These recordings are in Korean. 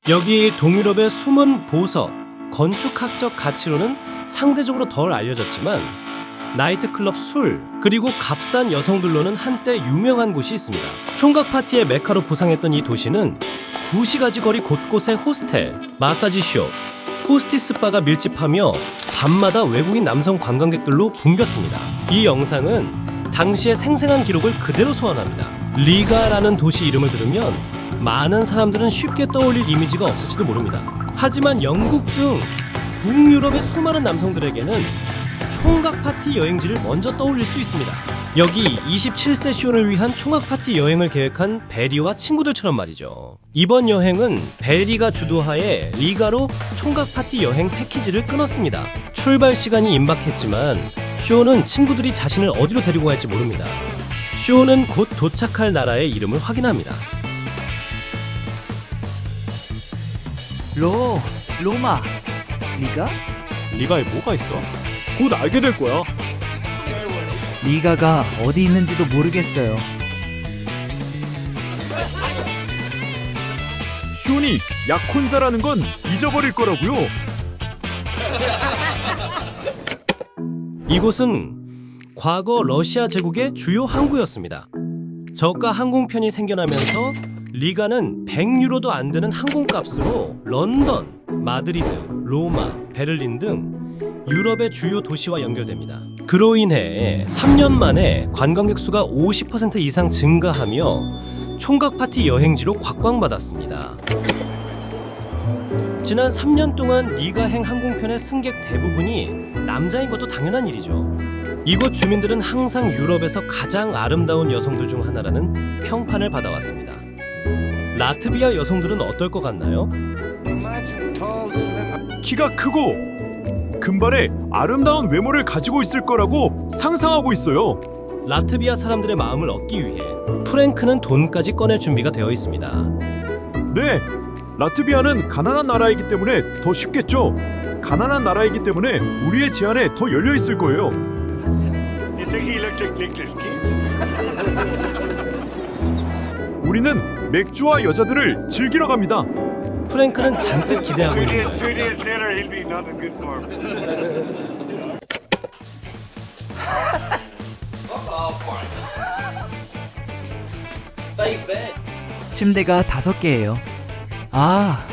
여기 동유럽의 숨은 보석, 건축학적 가치로는 상대적으로 덜 알려졌지만 나이트클럽 술, 그리고 값싼 여성들로는 한때 유명한 곳이 있습니다. 총각 파티의 메카로 부상했던 이 도시는 구시가지 거리 곳곳에 호스텔, 마사지숍, 호스티스 바가 밀집하며 밤마다 외국인 남성 관광객들로 붐볐습니다. 이 영상은 당시의 생생한 기록을 그대로 소환합니다. 리가라는 도시 이름을 들으면 많은 사람들은 쉽게 떠올릴 이미지가 없을지도 모릅니다. 하지만 영국 등 북유럽의 수많은 남성들에게는 총각 파티 여행지를 먼저 떠올릴 수 있습니다. 여기 27세 시온을 위한 총각 파티 여행을 계획한 베리와 친구들처럼 말이죠. 이번 여행은 베리가 주도하에 리가로 총각 파티 여행 패키지를 끊었습니다. 출발 시간이 임박했지만 시온은 친구들이 자신을 어디로 데리고 갈지 모릅니다. 시온은 곧 도착할 나라의 이름을 확인합니다. 로마. 리가? 리가에 뭐가 있어? 곧 알게 될 거야. 리가가 어디 있는지도 모르겠어요. 시온이 약혼자라는 건 잊어버릴 거라고요. 이곳은 과거 러시아 제국의 주요 항구였습니다. 저가 항공편이 생겨나면서 리가는 100유로도 안 되는 항공값으로 런던, 마드리드, 로마, 베를린 등 유럽의 주요 도시와 연결됩니다. 그로 인해 3년 만에 관광객 수가 50% 이상 증가하며 총각 파티 여행지로 곽광받았습니다. 지난 3년 동안 리가행 항공편의 승객 대부분이 남자인 것도 당연한 일이죠. 이곳 주민들은 항상 유럽에서 가장 아름다운 여성들 중 하나라는 평판을 받아왔습니다. 라트비아 여성들은 어떨 것 같나요? 키가 크고 금발에 아름다운 외모를 가지고 있을 거라고 상상하고 있어요. 라트비아 사람들의 마음을 얻기 위해 프랭크는 돈까지 꺼낼 준비가 되어 있습니다. 네, 라트비아는 가난한 나라이기 때문에 더 쉽겠죠. 가난한 나라이기 때문에 우리의 제안에 더 열려 있을 거예요. You think he looks like Nicolas Cage? 우리는 맥주와 여자들을 즐기러 갑니다. 프랭크는 잔뜩 기대하고 Two 있는 거예요. days later, he'll be not in good form. 침대가 5개예요. 아,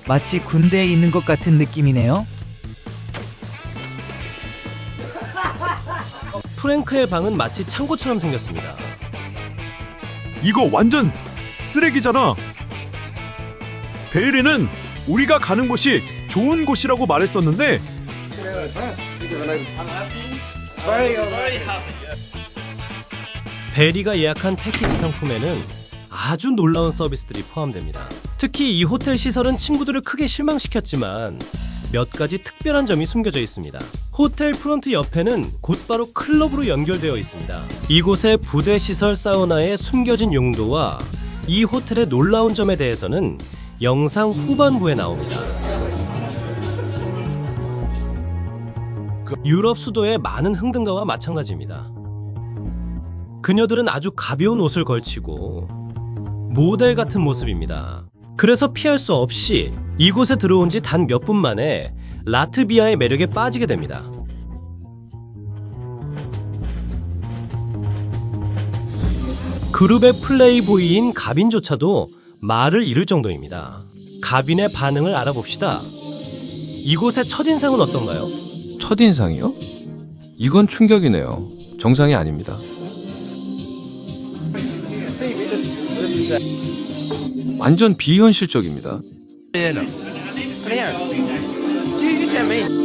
마치 군대에 있는 것 같은 느낌이네요. 프랭크의 방은 마치 창고처럼 생겼습니다. 이거 완전 쓰레기잖아. 베일리는 우리가 가는 곳이 좋은 곳이라고 말했었는데 베리가 예약한 패키지 상품에는 아주 놀라운 서비스들이 포함됩니다. 특히 이 호텔 시설은 친구들을 크게 실망시켰지만 몇 가지 특별한 점이 숨겨져 있습니다. 호텔 프론트 옆에는 곧바로 클럽으로 연결되어 있습니다. 이곳의 부대 시설 사우나의 숨겨진 용도와 이 호텔의 놀라운 점에 대해서는 영상 후반부에 나옵니다. 유럽 수도의 많은 흥등가와 마찬가지입니다. 그녀들은 아주 가벼운 옷을 걸치고 모델 같은 모습입니다. 그래서 피할 수 없이 이곳에 들어온 지 단 몇 분 만에 라트비아의 매력에 빠지게 됩니다. 그룹의 플레이보이인 가빈조차도 말을 잃을 정도입니다. 가빈의 반응을 알아봅시다. 이곳의 첫인상은 어떤가요? 첫인상이요? 이건 충격이네요. 정상이 아닙니다. 완전 비현실적입니다.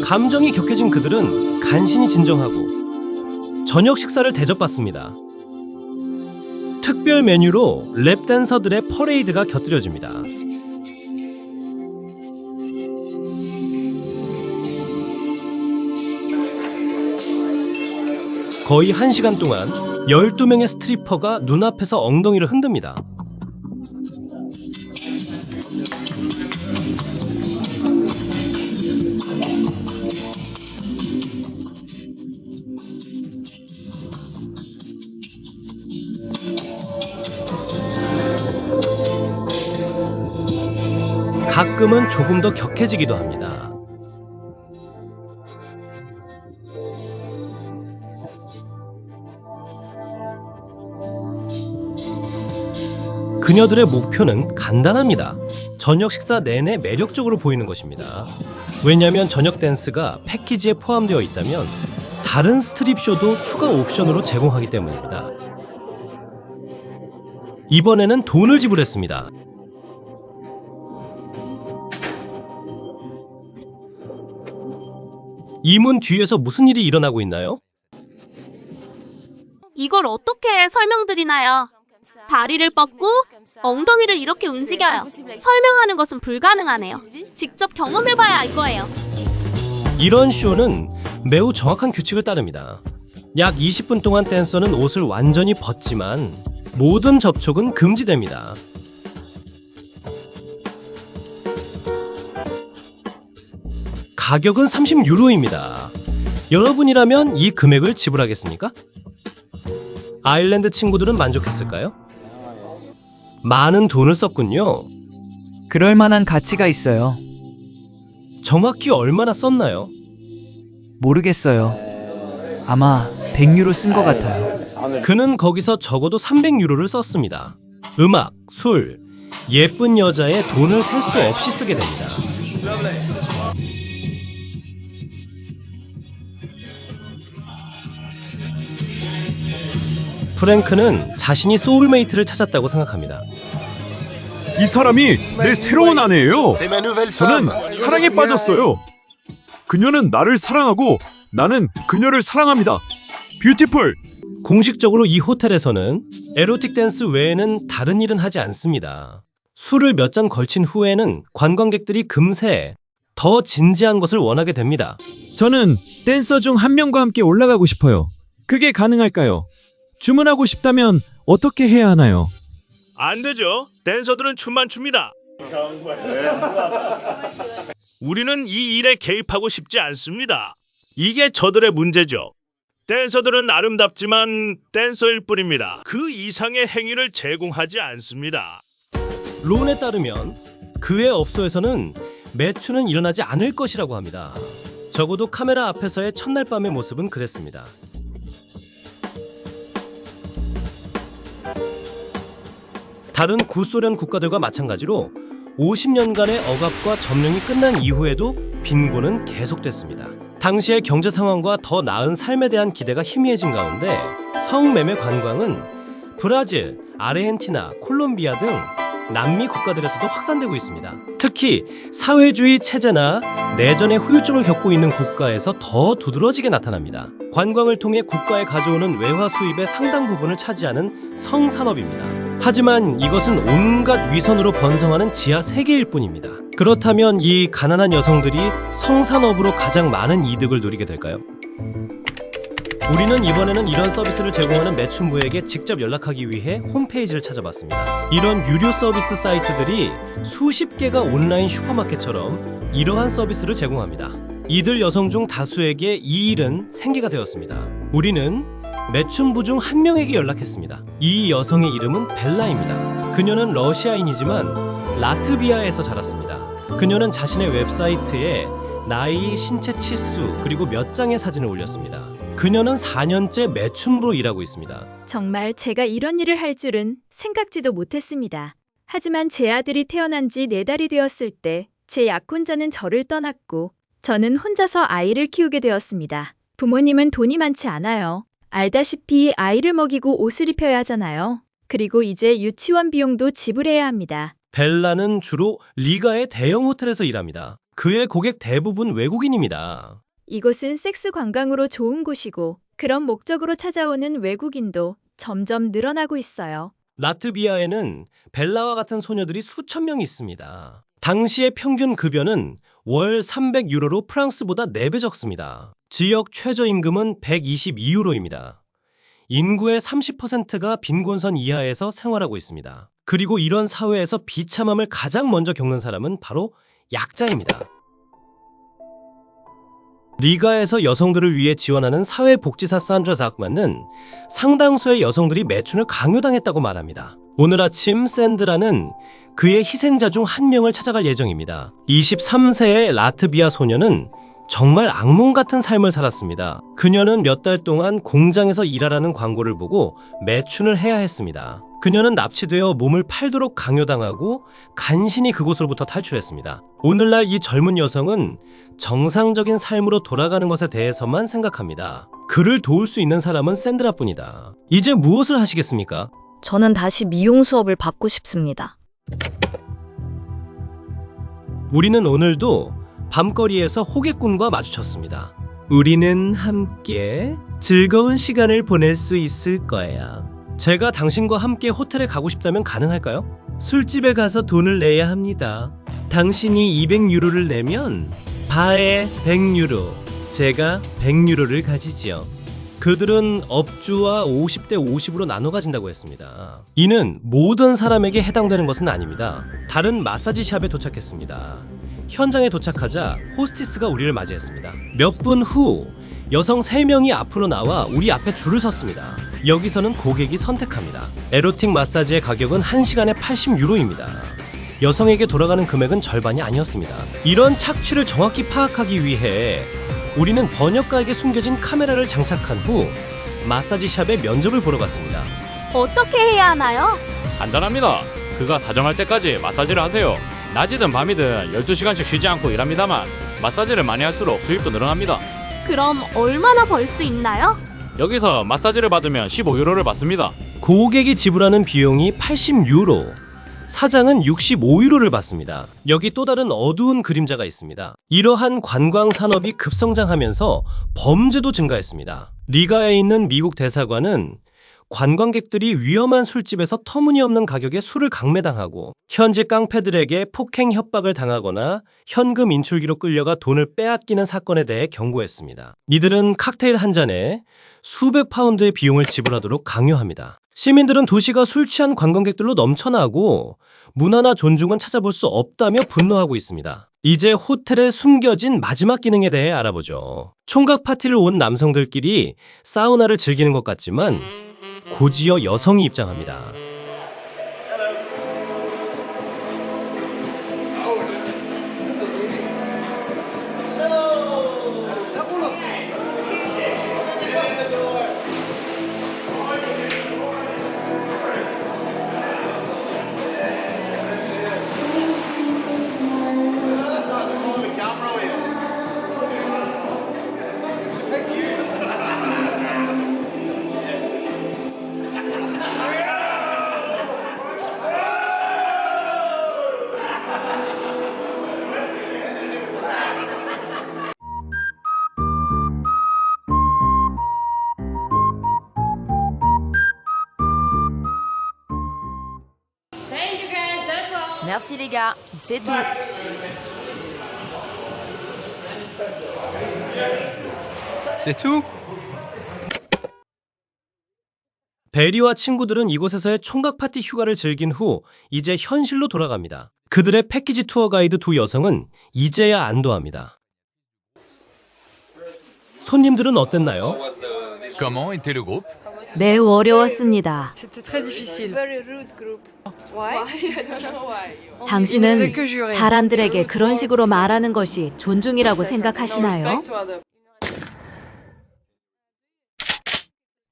감정이 격해진 그들은 간신히 진정하고 저녁 식사를 대접받습니다. 특별 메뉴로 랩댄서들의 퍼레이드가 곁들여집니다. 거의 1시간 동안 12명의 스트리퍼가 눈앞에서 엉덩이를 흔듭니다. 가끔은 조금 더 격해지기도 합니다. 그녀들의 목표는 간단합니다. 저녁 식사 내내 매력적으로 보이는 것입니다. 왜냐하면 저녁 댄스가 패키지에 포함되어 있다면 다른 스트립쇼도 추가 옵션으로 제공하기 때문입니다. 이번에는 돈을 지불했습니다. 이 문 뒤에서 무슨 일이 일어나고 있나요? 이걸 어떻게 설명드리나요? 다리를 뻗고 엉덩이를 이렇게 움직여요. 설명하는 것은 불가능하네요. 직접 경험해봐야 알 거예요. 이런 쇼는 매우 정확한 규칙을 따릅니다. 약 20분 동안 댄서는 옷을 완전히 벗지만 모든 접촉은 금지됩니다. 가격은 30유로입니다. 여러분이라면 이 금액을 지불하겠습니까? 아일랜드 친구들은 만족했을까요? 많은 돈을 썼군요. 그럴 만한 가치가 있어요. 정확히 얼마나 썼나요? 모르겠어요. 아마 100유로 쓴 것 같아요. 그는 거기서 적어도 300유로를 썼습니다. 음악, 술, 예쁜 여자에 돈을 셀 수 없이 쓰게 됩니다. 프랭크는 자신이 소울메이트를 찾았다고 생각합니다. 이 사람이 내 새로운 아내예요. 저는 사랑에 빠졌어요. 그녀는 나를 사랑하고 나는 그녀를 사랑합니다. 뷰티풀. 공식적으로 이 호텔에서는 에로틱 댄스 외에는 다른 일은 하지 않습니다. 술을 몇 잔 걸친 후에는 관광객들이 금세 더 진지한 것을 원하게 됩니다. 저는 댄서 중 한 명과 함께 올라가고 싶어요. 그게 가능할까요? 주문하고 싶다면 어떻게 해야 하나요? 안 되죠. 댄서들은 춤만 춥니다. 우리는 이 일에 개입하고 싶지 않습니다. 이게 저들의 문제죠. 댄서들은 아름답지만 댄서일 뿐입니다. 그 이상의 행위를 제공하지 않습니다. 론에 따르면 그의 업소에서는 매춘은 일어나지 않을 것이라고 합니다. 적어도 카메라 앞에서의 첫날 밤의 모습은 그랬습니다. 다른 구소련 국가들과 마찬가지로 50년간의 억압과 점령이 끝난 이후에도 빈곤은 계속됐습니다. 당시의 경제 상황과 더 나은 삶에 대한 기대가 희미해진 가운데 성매매 관광은 브라질, 아르헨티나, 콜롬비아 등 남미 국가들에서도 확산되고 있습니다. 특히 사회주의 체제나 내전의 후유증을 겪고 있는 국가에서 더 두드러지게 나타납니다. 관광을 통해 국가에 가져오는 외화 수입의 상당 부분을 차지하는 성산업입니다. 하지만 이것은 온갖 위선으로 번성하는 지하 세계일 뿐입니다. 그렇다면 이 가난한 여성들이 성산업으로 가장 많은 이득을 누리게 될까요? 우리는 이번에는 이런 서비스를 제공하는 매춘부에게 직접 연락하기 위해 홈페이지를 찾아봤습니다. 이런 유료 서비스 사이트들이 수십 개가 온라인 슈퍼마켓처럼 이러한 서비스를 제공합니다. 이들 여성 중 다수에게 이 일은 생계가 되었습니다. 우리는 매춘부 중 한 명에게 연락했습니다. 이 여성의 이름은 벨라입니다. 그녀는 러시아인이지만 라트비아에서 자랐습니다. 그녀는 자신의 웹사이트에 나이, 신체 치수, 그리고 몇 장의 사진을 올렸습니다. 그녀는 4년째 매춘부로 일하고 있습니다. 정말 제가 이런 일을 할 줄은 생각지도 못했습니다. 하지만 제 아들이 태어난 지 4달이 되었을 때 제 약혼자는 저를 떠났고 저는 혼자서 아이를 키우게 되었습니다. 부모님은 돈이 많지 않아요. 알다시피 아이를 먹이고 옷을 입혀야 하잖아요. 그리고 이제 유치원 비용도 지불해야 합니다. 벨라는 주로 리가의 대형 호텔에서 일합니다. 그의 고객 대부분 외국인입니다. 이곳은 섹스 관광으로 좋은 곳이고 그런 목적으로 찾아오는 외국인도 점점 늘어나고 있어요. 라트비아에는 벨라와 같은 소녀들이 수천 명 있습니다. 당시의 평균 급여는 월 300유로로 프랑스보다 4배 적습니다. 지역 최저임금은 122유로입니다. 인구의 30%가 빈곤선 이하에서 생활하고 있습니다. 그리고 이런 사회에서 비참함을 가장 먼저 겪는 사람은 바로 약자입니다. 리가에서 여성들을 위해 지원하는 사회복지사 산드라 자크만은 상당수의 여성들이 매춘을 강요당했다고 말합니다. 오늘 아침 샌드라는 그의 희생자 중 한 명을 찾아갈 예정입니다. 23세의 라트비아 소녀는 정말 악몽 같은 삶을 살았습니다. 그녀는 몇 달 동안 공장에서 일하라는 광고를 보고 매춘을 해야 했습니다. 그녀는 납치되어 몸을 팔도록 강요당하고 간신히 그곳으로부터 탈출했습니다. 오늘날 이 젊은 여성은 정상적인 삶으로 돌아가는 것에 대해서만 생각합니다. 그를 도울 수 있는 사람은 샌드라뿐이다. 이제 무엇을 하시겠습니까? 저는 다시 미용 수업을 받고 싶습니다. 우리는 오늘도 밤거리에서 호객꾼과 마주쳤습니다. 우리는 함께 즐거운 시간을 보낼 수 있을 거야. 제가 당신과 함께 호텔에 가고 싶다면 가능할까요? 술집에 가서 돈을 내야 합니다. 당신이 200유로를 내면 바에 100유로, 제가 100유로를 가지지요. 그들은 업주와 50대 50으로 나눠 가진다고 했습니다. 이는 모든 사람에게 해당되는 것은 아닙니다. 다른 마사지 샵에 도착했습니다. 현장에 도착하자 호스티스가 우리를 맞이했습니다. 몇 분 후 여성 3명이 앞으로 나와 우리 앞에 줄을 섰습니다. 여기서는 고객이 선택합니다. 에로틱 마사지의 가격은 1시간에 80유로입니다. 여성에게 돌아가는 금액은 절반이 아니었습니다. 이런 착취를 정확히 파악하기 위해 우리는 번역가에게 숨겨진 카메라를 장착한 후 마사지샵에 면접을 보러 갔습니다. 어떻게 해야 하나요? 간단합니다. 그가 다정할 때까지 마사지를 하세요. 낮이든 밤이든 12시간씩 쉬지 않고 일합니다만 마사지를 많이 할수록 수입도 늘어납니다. 그럼 얼마나 벌 수 있나요? 여기서 마사지를 받으면 15유로를 받습니다. 고객이 지불하는 비용이 80유로, 사장은 65유로를 받습니다. 여기 또 다른 어두운 그림자가 있습니다. 이러한 관광 산업이 급성장하면서 범죄도 증가했습니다. 리가에 있는 미국 대사관은 관광객들이 위험한 술집에서 터무니없는 가격에 술을 강매당하고 현지 깡패들에게 폭행 협박을 당하거나 현금 인출기로 끌려가 돈을 빼앗기는 사건에 대해 경고했습니다. 이들은 칵테일 한 잔에 수백 파운드의 비용을 지불하도록 강요합니다. 시민들은 도시가 술 취한 관광객들로 넘쳐나고 문화나 존중은 찾아볼 수 없다며 분노하고 있습니다. 이제 호텔에 숨겨진 마지막 기능에 대해 알아보죠. 총각 파티를 온 남성들끼리 사우나를 즐기는 것 같지만 곧이어 여성이 입장합니다. Merci les gars, c'est tout. C'est tout? 베리와 친구들은 이곳에서의 총각 파티 휴가를 즐긴 후 이제 현실로 돌아갑니다. 그들의 패키지 투어 가이드 두 여성은 이제야 안도합니다. 손님들은 어땠나요? Comment était le groupe? 매우 어려웠습니다. 당신은 사람들에게 그런 식으로 말하는 것이 존중이라고 생각하시나요?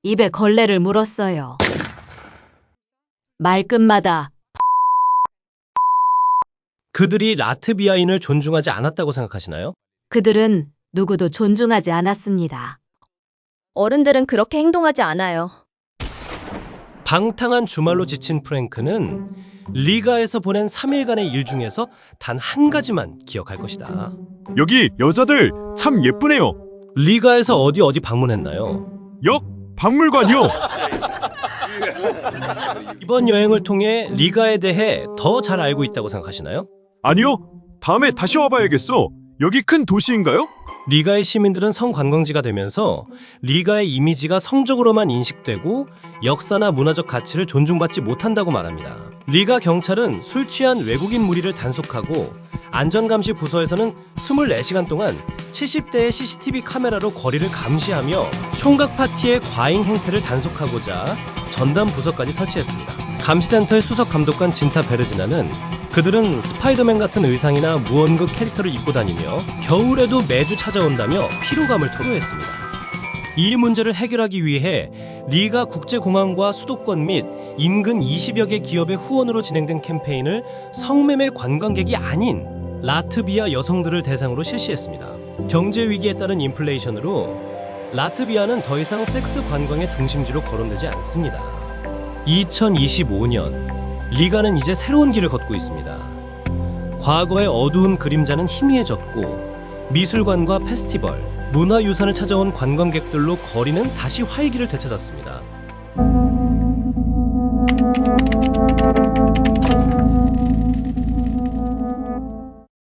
입에 걸레를 물었어요. 말끝마다 그들이 라트비아인을 존중하지 않았다고 생각하시나요? 그들은 누구도 존중하지 않았습니다. 어른들은 그렇게 행동하지 않아요. 방탕한 주말로 지친 프랭크는 리가에서 보낸 3일간의 일 중에서 단 한 가지만 기억할 것이다. 여기 여자들 참 예쁘네요. 리가에서 어디 방문했나요? 박물관이요. 이번 여행을 통해 리가에 대해 더 잘 알고 있다고 생각하시나요? 아니요. 다음에 다시 와봐야겠어. 여기 큰 도시인가요? 리가의 시민들은 성관광지가 되면서 리가의 이미지가 성적으로만 인식되고 역사나 문화적 가치를 존중받지 못한다고 말합니다. 리가 경찰은 술 취한 외국인 무리를 단속하고 안전감시 부서에서는 24시간 동안 70대의 CCTV 카메라로 거리를 감시하며 총각 파티의 과잉 행태를 단속하고자 전담 부서까지 설치했습니다. 감시센터의 수석 감독관 진타 베르지나는 그들은 스파이더맨 같은 의상이나 무언급 캐릭터를 입고 다니며 겨울에도 매주 찾아온다며 피로감을 토로했습니다. 이 문제를 해결하기 위해 리가 국제공항과 수도권 및 인근 20여 개 기업의 후원으로 진행된 캠페인을 성매매 관광객이 아닌 라트비아 여성들을 대상으로 실시했습니다. 경제 위기에 따른 인플레이션으로 라트비아는 더 이상 섹스 관광의 중심지로 거론되지 않습니다. 2025년 리가는 이제 새로운 길을 걷고 있습니다. 과거의 어두운 그림자는 희미해졌고 미술관과 페스티벌, 문화유산을 찾아온 관광객들로 거리는 다시 활기를 되찾았습니다.